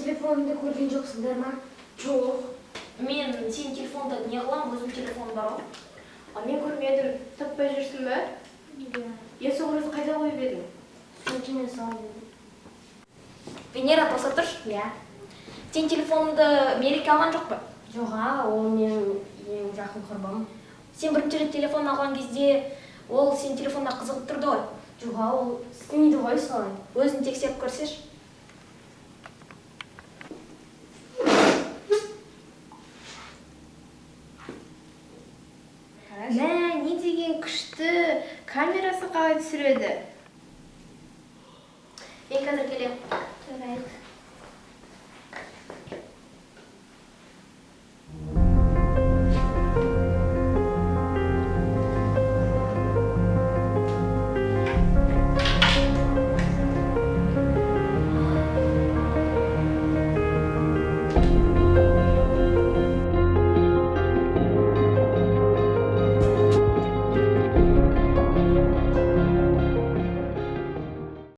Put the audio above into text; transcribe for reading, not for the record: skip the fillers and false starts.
телефонымды көрген жоқсыңдар ма? Жоқ. Мен сен телефонда не қылам, өзім телефон бар ғой. Мен көрмедім. Таппай жүрсің бе? Есоғырыз қайда қойып едің? Сөмкеме салып едім. Венера, тоса тұршы. Иә. Сен телефонды Мереке алған жоқ па? Жоға, ол менің ең жақын құрбым. Сен бірінші рет телефон алған кезде ол сен телефонда қызығып тұрды ғой. Жоға, ол істемейді ғой солай. Өзін тексеріп көрсеш. Мә, не деген күшті. Камерасы қалай түсіреді? Мен қазір келем. Жарайды.